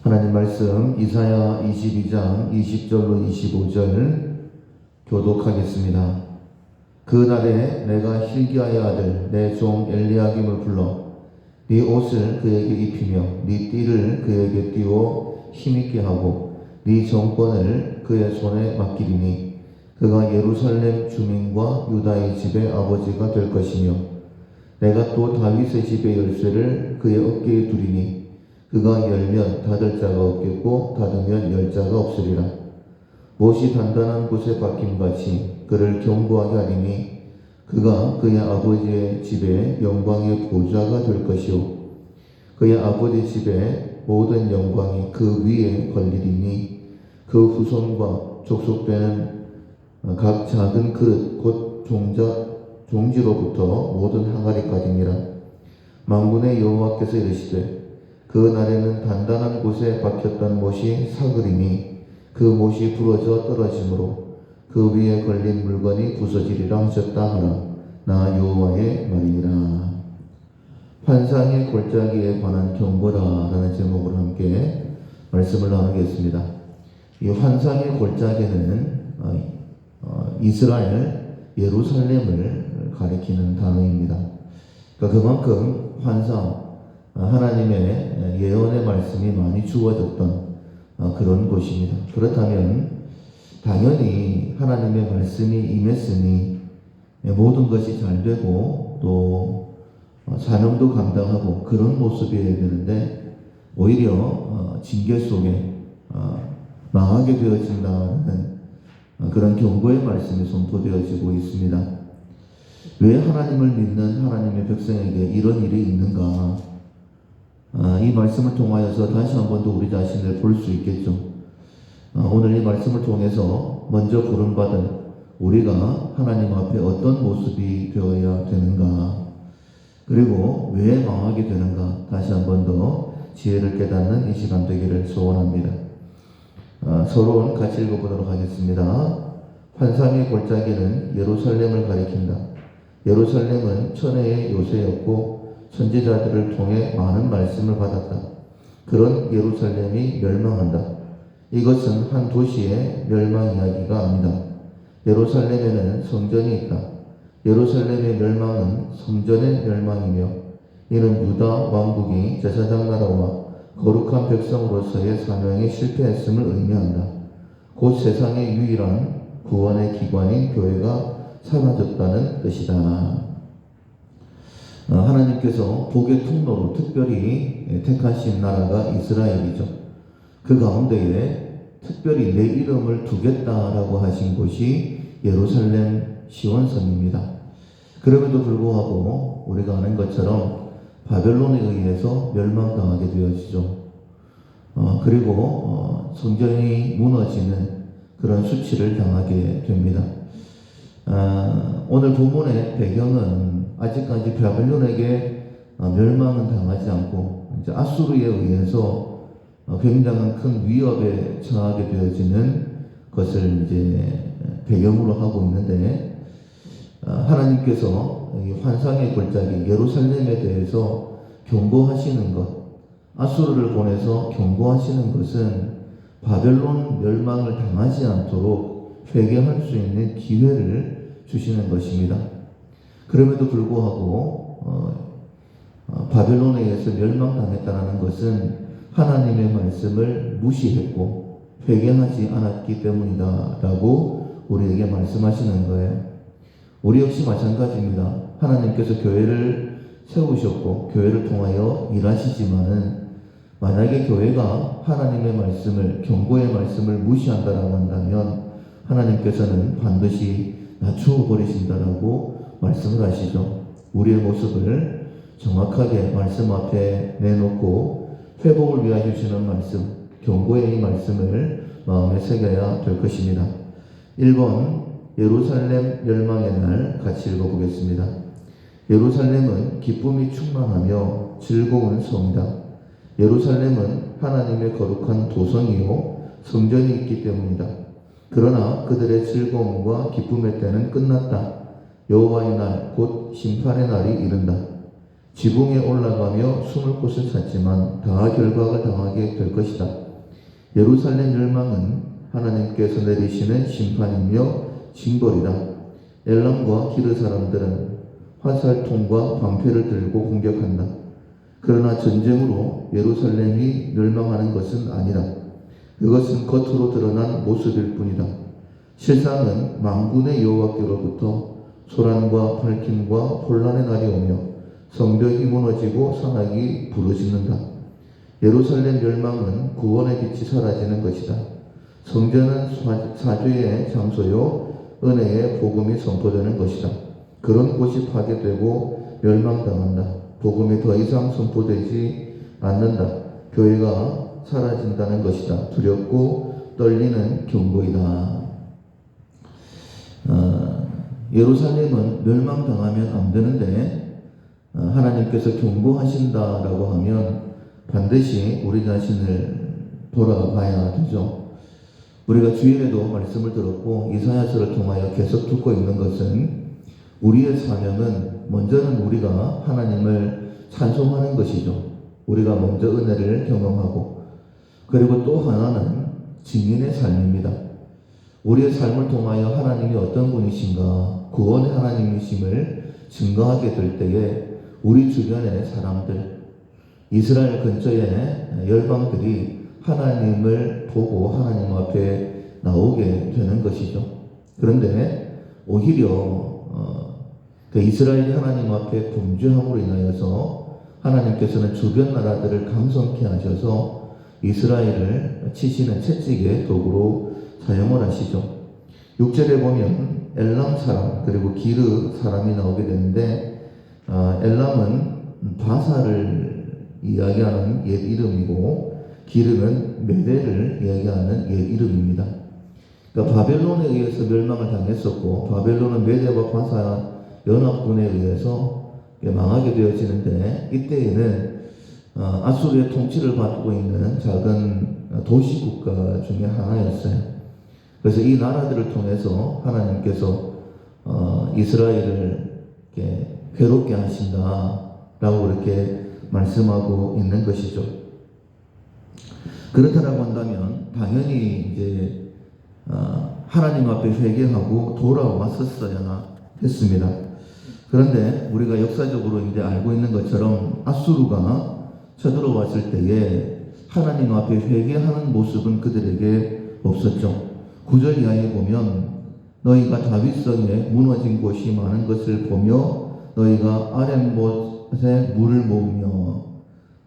하나님 말씀 이사야 22장 20절로 25절 교독하겠습니다. 그날에 내가 hil기야의 아들 내 종 엘리야김을 불러 네 옷을 그에게 입히며 네 띠를 그에게 띄워 힘있게 하고 네 정권을 그의 손에 맡기리니 그가 예루살렘 주민과 유다의 집의 아버지가 될 것이며 내가 또 다윗의 집의 열쇠를 그의 어깨에 두리니 그가 열면 닫을 자가 없겠고 닫으면 열 자가 없으리라. 못이 단단한 곳에 박힘같이 그를 견고하게 하리니 그가 그의 아버지의 집에 영광의 보좌가 될 것이요 그의 아버지 집의 모든 영광이 그 위에 걸리리니 그 후손과 족속되는 각 작은 그릇 곧 종지로부터 모든 항아리까지니라. 만군의 여호와께서 이르시되 그 날에는 단단한 곳에 박혔던 못이 사그리니 그 못이 부러져 떨어지므로 그 위에 걸린 물건이 부서지리라 하셨다 하라. 나 여호와의 말이니라. 환상의 골짜기에 관한 경고라라는 제목으로 함께 말씀을 나누겠습니다. 이 환상의 골짜기는 이스라엘 예루살렘을 가리키는 단어입니다. 그러니까 그만큼 환상, 하나님의 예언의 말씀이 많이 주어졌던 그런 곳입니다. 그렇다면 당연히 하나님의 말씀이 임했으니 모든 것이 잘 되고 또 사명도 감당하고 그런 모습이어야 되는데 오히려 징계 속에 망하게 되어진다는 그런 경고의 말씀이 선포되어지고 있습니다. 왜 하나님을 믿는 하나님의 백성에게 이런 일이 있는가? 이 말씀을 통하여서 다시 한 번 더 우리 자신을 볼 수 있겠죠. 오늘 이 말씀을 통해서 먼저 부름받은 우리가 하나님 앞에 어떤 모습이 되어야 되는가, 그리고 왜 망하게 되는가 다시 한 번 더 지혜를 깨닫는 이 시간 되기를 소원합니다. 서론 같이 읽어보도록 하겠습니다. 환상의 골짜기는 예루살렘을 가리킨다. 예루살렘은 천혜의 요새였고 선지자들을 통해 많은 말씀을 받았다. 그런 예루살렘이 멸망한다. 이것은 한 도시의 멸망 이야기가 아니다. 예루살렘에는 성전이 있다. 예루살렘의 멸망은 성전의 멸망이며 이는 유다 왕국이 제사장 나라와 거룩한 백성으로서의 사명에 실패했음을 의미한다. 곧 세상의 유일한 구원의 기관인 교회가 사라졌다는 뜻이다. 하나님께서 복의 통로로 특별히 택하신 나라가 이스라엘이죠. 그 가운데에 특별히 내 이름을 두겠다라고 하신 곳이 예루살렘 시온성입니다. 그럼에도 불구하고 우리가 아는 것처럼 바벨론에 의해서 멸망당하게 되어지죠. 그리고 성전이 무너지는 그런 수치를 당하게 됩니다. 오늘 본문의 배경은 아직까지 바벨론에게 멸망은 당하지 않고 이제 아수르에 의해서 굉장한 큰 위협에 처하게 되어지는 것을 이제 배경으로 하고 있는데 하나님께서 이 환상의 골짜기 예루살렘에 대해서 경고하시는 것, 아수르를 보내서 경고하시는 것은 바벨론 멸망을 당하지 않도록 회개할 수 있는 기회를 주시는 것입니다. 그럼에도 불구하고 바벨론에 의해서 멸망당했다는 것은 하나님의 말씀을 무시했고 회개하지 않았기 때문이다라고 우리에게 말씀하시는 거예요. 우리 역시 마찬가지입니다. 하나님께서 교회를 세우셨고 교회를 통하여 일하시지만은 만약에 교회가 하나님의 말씀을, 경고의 말씀을 무시한다라고 한다면 하나님께서는 반드시 낮추어 버리신다라고 말씀을 하시죠. 우리의 모습을 정확하게 말씀 앞에 내놓고 회복을 위하여 주시는 말씀, 경고의 이 말씀을 마음에 새겨야 될 것입니다. 1번 예루살렘 멸망의 날 같이 읽어보겠습니다. 예루살렘은 기쁨이 충만하며 즐거운 성이다. 예루살렘은 하나님의 거룩한 도성이요 성전이 있기 때문이다. 그러나 그들의 즐거움과 기쁨의 때는 끝났다. 여호와의 날, 곧 심판의 날이 이른다. 지붕에 올라가며 숨을 곳을 찾지만 다 결박을 당하게 될 것이다. 예루살렘 멸망은 하나님께서 내리시는 심판이며 징벌이다. 엘람과 기르 사람들은 화살통과 방패를 들고 공격한다. 그러나 전쟁으로 예루살렘이 멸망하는 것은 아니라 그것은 겉으로 드러난 모습일 뿐이다. 실상은 만군의 여호와께로부터 소란과 밝힘과 혼란의 날이 오며 성벽이 무너지고 산악이 부르짖는다. 예루살렘 멸망은 구원의 빛이 사라지는 것이다. 성전은 사죄의 장소요 은혜의 복음이 선포되는 것이다. 그런 곳이 파괴되고 멸망당한다. 복음이 더 이상 선포되지 않는다. 교회가 사라진다는 것이다. 두렵고 떨리는 경고이다. 예루살렘은 멸망당하면 안 되는데 하나님께서 경고하신다라고 하면 반드시 우리 자신을 돌아봐야 되죠. 우리가 주일에도 말씀을 들었고 이사야서를 통하여 계속 듣고 있는 것은 우리의 사명은 먼저는 우리가 하나님을 찬송하는 것이죠. 우리가 먼저 은혜를 경험하고 그리고 또 하나는 증인의 삶입니다. 우리의 삶을 통하여 하나님이 어떤 분이신가 구원의 하나님이심을 증거하게 될 때에 우리 주변의 사람들 이스라엘 근처의 열방들이 하나님을 보고 하나님 앞에 나오게 되는 것이죠. 그런데 오히려 그 이스라엘이 하나님 앞에 범죄함으로 인하여서 하나님께서는 주변 나라들을 강성케 하셔서 이스라엘을 치시는 채찍의 도구로 사용을 하시죠. 6절에 보면 엘람 사람 그리고 기르 사람이 나오게 되는데 엘람은 바사를 이야기하는 옛 이름이고 기르는 메대를 이야기하는 옛 이름입니다. 그러니까 바벨론에 의해서 멸망을 당했었고 바벨론은 메대와 바사 연합군에 의해서 망하게 되어지는데 이때에는 아수르의 통치를 받고 있는 작은 도시 국가 중에 하나였어요. 그래서 이 나라들을 통해서 하나님께서 이스라엘을 이렇게 괴롭게 하신다라고 이렇게 말씀하고 있는 것이죠. 그렇다라고 한다면 당연히 이제 하나님 앞에 회개하고 돌아왔었어야 했습니다. 그런데 우리가 역사적으로 이제 알고 있는 것처럼 아수르가 쳐들어왔을 때에 하나님 앞에 회개하는 모습은 그들에게 없었죠. 9절 이하에 보면 너희가 다윗성에 무너진 곳이 많은 것을 보며 너희가 아랫못에 물을 모으며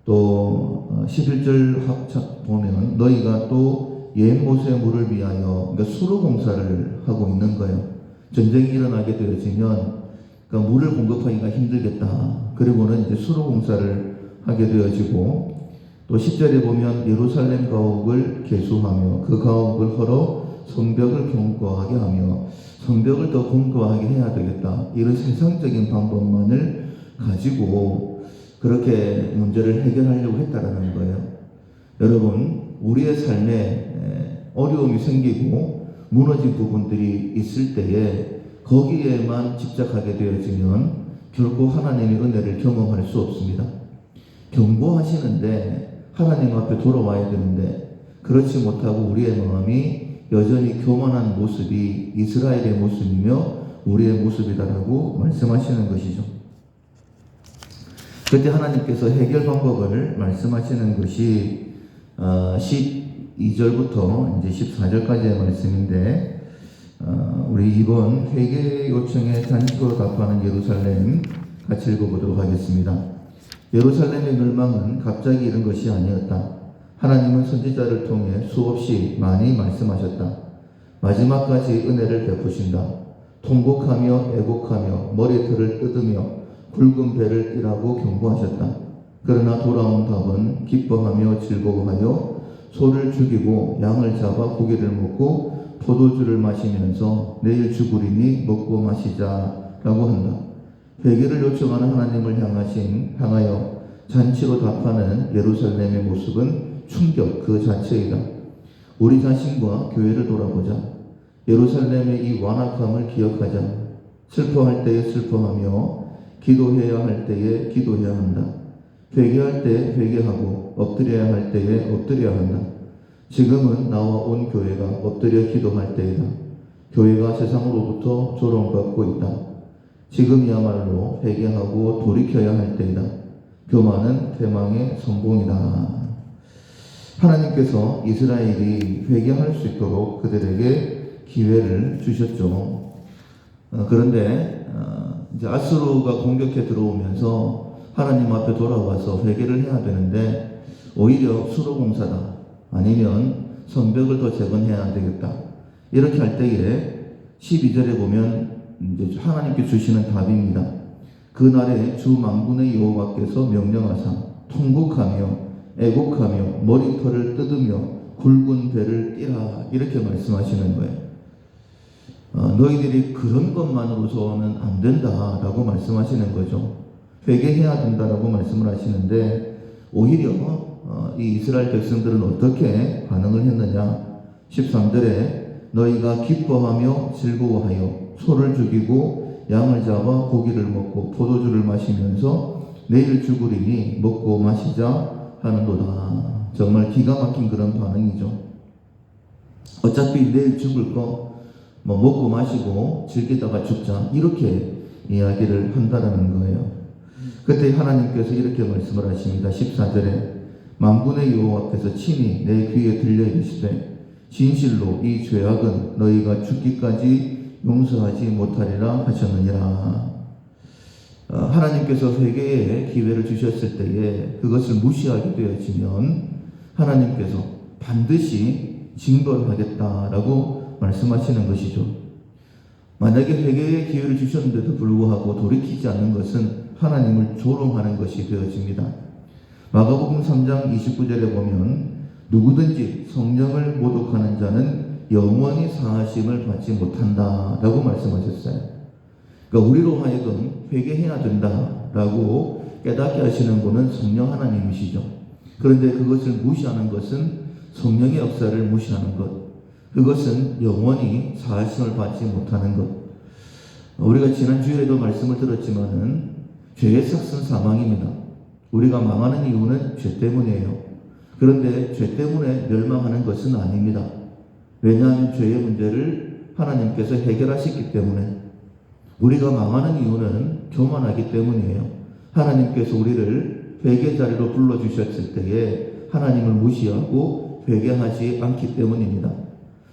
또 11절 보면 너희가 또 옛못의 물을 위하여 그러니까 수로 공사를 하고 있는 거예요. 전쟁이 일어나게 되어지면 그러니까 물을 공급하기가 힘들겠다. 그리고는 이제 수로 공사를 하게 되어지고 또 10절에 보면 예루살렘 가옥을 개수하며 그 가옥을 헐어 성벽을 견고하게 하며 성벽을 더 견고하게 해야 되겠다. 이런 세상적인 방법만을 가지고 그렇게 문제를 해결하려고 했다라는 거예요. 여러분, 우리의 삶에 어려움이 생기고 무너진 부분들이 있을 때에 거기에만 집착하게 되어지면 결코 하나님의 은혜를 경험할 수 없습니다. 경고하시는데 하나님 앞에 돌아와야 되는데 그렇지 못하고 우리의 마음이 여전히 교만한 모습이 이스라엘의 모습이며 우리의 모습이다라고 말씀하시는 것이죠. 그때 하나님께서 해결 방법을 말씀하시는 것이 12절부터 이제 14절까지의 말씀인데 우리 이번 회개 요청에 단식으로 답하는 예루살렘 같이 읽어보도록 하겠습니다. 예루살렘의 멸망은 갑자기 이른 것이 아니었다. 하나님은 선지자를 통해 수없이 많이 말씀하셨다. 마지막까지 은혜를 베푸신다. 통곡하며 애곡하며 머리털을 뜯으며 굵은 배를 띠라고 경고하셨다. 그러나 돌아온 답은 기뻐하며 즐거워하여 소를 죽이고 양을 잡아 고기를 먹고 포도주를 마시면서 내일 죽으리니 먹고 마시자라고 한다. 회개를 요청하는 하나님을 향하여 잔치로 답하는 예루살렘의 모습은 충격 그 자체이다. 우리 자신과 교회를 돌아보자. 예루살렘의 이 완악함을 기억하자. 슬퍼할 때에 슬퍼하며 기도해야 할 때에 기도해야 한다. 회개할 때 회개하고 엎드려야 할 때에 엎드려야 한다. 지금은 나와 온 교회가 엎드려 기도할 때이다. 교회가 세상으로부터 조롱받고 있다. 지금이야말로 회개하고 돌이켜야 할 때이다. 교만은 패망의 선봉이다. 하나님께서 이스라엘이 회개할 수 있도록 그들에게 기회를 주셨죠. 그런데 이제 아수르가 공격해 들어오면서 하나님 앞에 돌아와서 회개를 해야 되는데 오히려 수로공사다, 아니면 성벽을 더 재건해야 되겠다, 이렇게 할 때에 12절에 보면 이제 하나님께 주시는 답입니다. 그날에 주 만군의 여호와께서 명령하사 통곡하며 애곡하며 머리털을 뜯으며 굵은 배를 띠라, 이렇게 말씀하시는 거예요. 너희들이 그런 것만으로서는 안 된다라고 말씀하시는 거죠. 회개해야 된다라고 말씀을 하시는데 오히려 이 이스라엘 백성들은 어떻게 반응을 했느냐. 13절에 너희가 기뻐하며 즐거워하여 소를 죽이고 양을 잡아 고기를 먹고 포도주를 마시면서 내일 죽으리니 먹고 마시자 하는도다. 정말 기가 막힌 그런 반응이죠. 어차피 내일 죽을 거 먹고 마시고 즐기다가 죽자, 이렇게 이야기를 한다라는 거예요. 그때 하나님께서 이렇게 말씀을 하십니다. 14절에 만군의 여호와께서 친히 내 귀에 들려 이르시되 진실로 이 죄악은 너희가 죽기까지 용서하지 못하리라 하셨느니라. 하나님께서 회개의 기회를 주셨을 때에 그것을 무시하게 되어지면 하나님께서 반드시 징벌하겠다라고 말씀하시는 것이죠. 만약에 회개의 기회를 주셨는데도 불구하고 돌이키지 않는 것은 하나님을 조롱하는 것이 되어집니다. 마가복음 3장 29절에 보면 누구든지 성령을 모독하는 자는 영원히 사하심을 받지 못한다라고 말씀하셨어요. 그러니까 우리로 하여금 회개해야 된다라고 깨닫게 하시는 분은 성령 하나님이시죠. 그런데 그것을 무시하는 것은 성령의 역사를 무시하는 것, 그것은 영원히 사하심을 받지 못하는 것. 우리가 지난 주일에도 말씀을 들었지만은 죄의 삭은 사망입니다. 우리가 망하는 이유는 죄 때문이에요. 그런데 죄 때문에 멸망하는 것은 아닙니다. 왜냐하면 죄의 문제를 하나님께서 해결하셨기 때문에. 우리가 망하는 이유는 교만하기 때문이에요. 하나님께서 우리를 회개 자리로 불러주셨을 때에 하나님을 무시하고 회개하지 않기 때문입니다.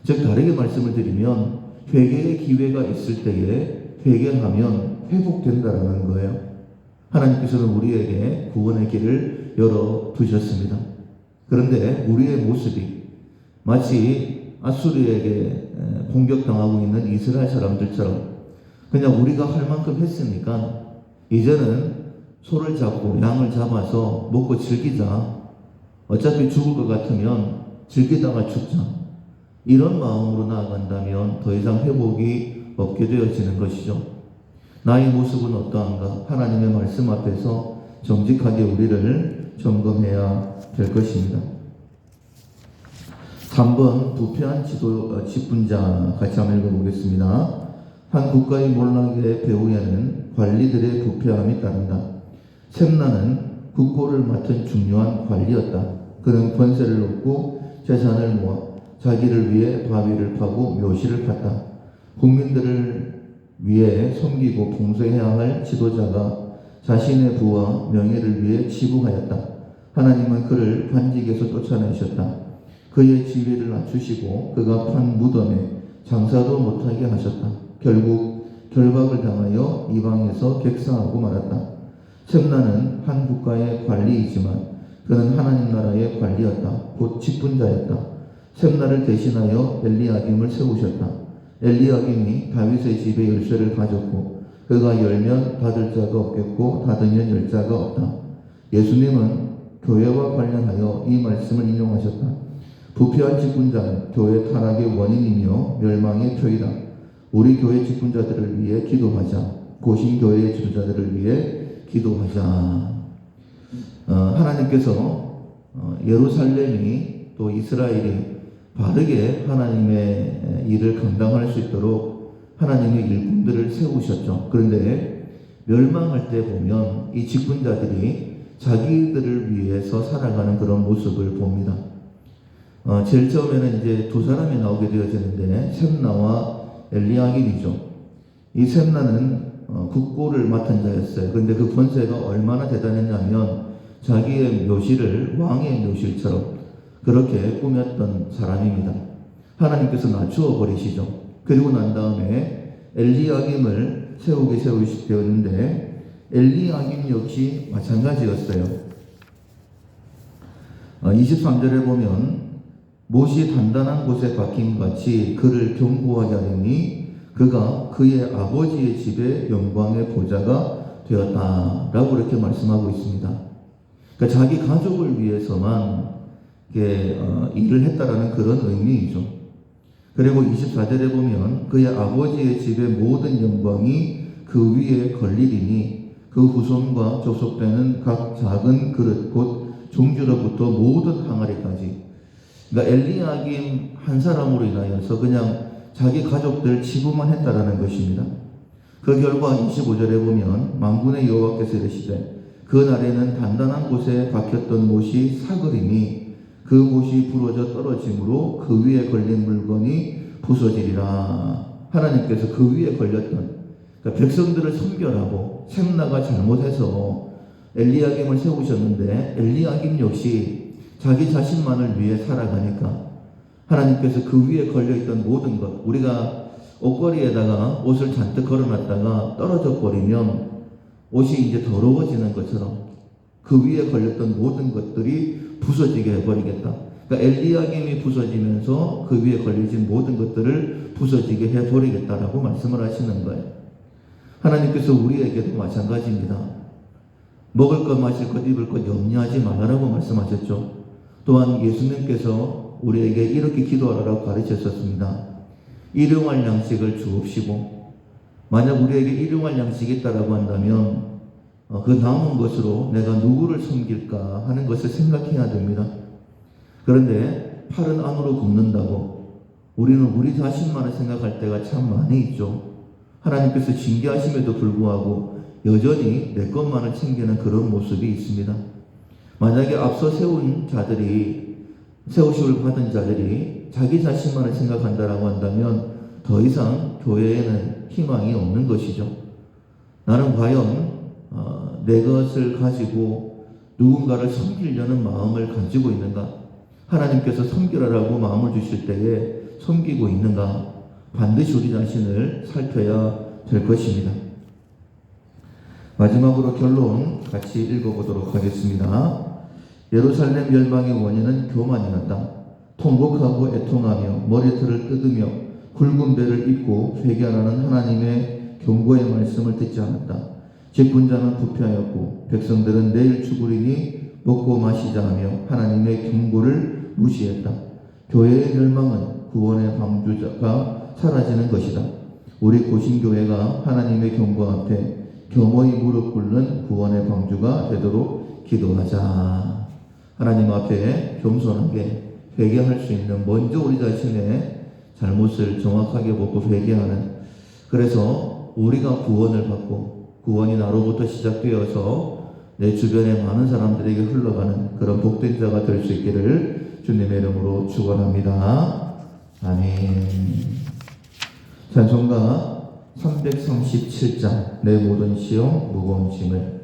즉 다르게 말씀을 드리면 회개의 기회가 있을 때에 회개하면 회복된다라는 거예요. 하나님께서는 우리에게 구원의 길을 열어두셨습니다. 그런데 우리의 모습이 마치 아수르에게 공격당하고 있는 이스라엘 사람들처럼 그냥 우리가 할 만큼 했으니까 이제는 소를 잡고 양을 잡아서 먹고 즐기자, 어차피 죽을 것 같으면 즐기다가 죽자, 이런 마음으로 나아간다면 더 이상 회복이 없게 되어지는 것이죠. 나의 모습은 어떠한가? 하나님의 말씀 앞에서 정직하게 우리를 점검해야 될 것입니다. 3번 부패한 직분자 같이 한번 읽어보겠습니다. 한 국가의 몰락의 배후에는 관리들의 부패함이 따른다. 셈나는 국고를 맡은 중요한 관리였다. 그는 권세를 얻고 재산을 모아 자기를 위해 바위를 파고 묘실을 팠다. 국민들을 위해 섬기고 봉사해야 할 지도자가 자신의 부와 명예를 위해 치부하였다. 하나님은 그를 관직에서 쫓아내셨다. 그의 지위를 낮추시고 그가 판 무덤에 장사도 못하게 하셨다. 결국 결박을 당하여 이방에서 객사하고 말았다. 셈나는 한 국가의 관리이지만 그는 하나님 나라의 관리였다. 곧 직분자였다. 셈나를 대신하여 엘리야김을 세우셨다. 엘리야김이 다윗의 집의 열쇠를 가졌고 그가 열면 닫을 자가 없겠고 닫으면 열 자가 없다. 예수님은 교회와 관련하여 이 말씀을 인용하셨다. 부패한 직분자는 교회 타락의 원인이며 멸망의 표이다. 우리 교회 직분자들을 위해 기도하자. 고신교회의 지도자들을 위해 기도하자. 하나님께서 예루살렘이 또 이스라엘이 바르게 하나님의 일을 감당할 수 있도록 하나님의 일꾼들을 세우셨죠. 그런데 멸망할 때 보면 이 직분자들이 자기들을 위해서 살아가는 그런 모습을 봅니다. 제일 처음에는 이제 두 사람이 나오게 되어지는데 셈나와 엘리야김이죠. 이 셈나는 국고를 맡은 자였어요. 그런데 그 권세가 얼마나 대단했냐면 자기의 묘실을 왕의 묘실처럼 그렇게 꾸몄던 사람입니다. 하나님께서 낮추어 버리시죠. 그리고 난 다음에 엘리야김을 세우시되었는데 엘리야김 역시 마찬가지였어요. 23절에 보면 못이 단단한 곳에 박힘같이 그를 견고하게 하리니 그가 그의 아버지의 집의 영광의 보좌가 되었다라고 이렇게 말씀하고 있습니다. 그러니까 자기 가족을 위해서만 일을 했다라는 그런 의미이죠. 그리고 24절에 보면 그의 아버지의 집의 모든 영광이 그 위에 걸리리니 그 후손과 조속되는 각 작은 그릇 곧 종주로부터 모든 항아리까지. 그러니까 엘리야김 한 사람으로 인하여서 그냥 자기 가족들 치부만 했다라는 것입니다. 그 결과 25절에 보면 만군의 여호와께서 이르시되 그 날에는 단단한 곳에 박혔던 못이 사그리니 그 못이 부러져 떨어짐으로 그 위에 걸린 물건이 부서지리라. 하나님께서 그 위에 걸렸던 그러니까 백성들을 선별하고 셈나가 잘못해서 엘리야김을 세우셨는데 엘리야김 역시 자기 자신만을 위해 살아가니까 하나님께서 그 위에 걸려있던 모든 것, 우리가 옷걸이에다가 옷을 잔뜩 걸어놨다가 떨어져 버리면 옷이 이제 더러워지는 것처럼 그 위에 걸렸던 모든 것들이 부서지게 해버리겠다. 그러니까 엘리야김이 부서지면서 그 위에 걸려진 모든 것들을 부서지게 해버리겠다라고 말씀을 하시는 거예요. 하나님께서 우리에게도 마찬가지입니다. 먹을 것, 마실 것, 입을 것 염려하지 말라라고 말씀하셨죠. 또한 예수님께서 우리에게 이렇게 기도하라고 가르쳤었습니다. 일용할 양식을 주옵시고 만약 우리에게 일용할 양식이 있다라고 한다면 그 남은 것으로 내가 누구를 섬길까 하는 것을 생각해야 됩니다. 그런데 팔은 안으로 굽는다고 우리는 우리 자신만을 생각할 때가 참 많이 있죠. 하나님께서 징계하심에도 불구하고 여전히 내 것만을 챙기는 그런 모습이 있습니다. 만약에 앞서 세우심을 받은 자들이 자기 자신만을 생각한다라고 한다면 더 이상 교회에는 희망이 없는 것이죠. 나는 과연 내 것을 가지고 누군가를 섬기려는 마음을 가지고 있는가? 하나님께서 섬기라라고 마음을 주실 때에 섬기고 있는가? 반드시 우리 자신을 살펴야 될 것입니다. 마지막으로 결론 같이 읽어보도록 하겠습니다. 예루살렘 멸망의 원인은 교만이었다. 통곡하고 애통하며 머리털을 뜯으며 굵은 배를 입고 회개하라는 하나님의 경고의 말씀을 듣지 않았다. 직분자는 부패하였고 백성들은 내일 죽으리니 먹고 마시자 하며 하나님의 경고를 무시했다. 교회의 멸망은 구원의 방주자가 사라지는 것이다. 우리 고신교회가 하나님의 경고 앞에 겸허히 무릎 꿇는 구원의 방주가 되도록 기도하자. 하나님 앞에 겸손하게 회개할 수 있는 먼저 우리 자신의 잘못을 정확하게 보고 회개하는, 그래서 우리가 구원을 받고 구원이 나로부터 시작되어서 내 주변의 많은 사람들에게 흘러가는 그런 복된 자가 될 수 있기를 주님의 이름으로 축원합니다. 아멘. 찬송가 337장 내 모든 시험 무거운 짐을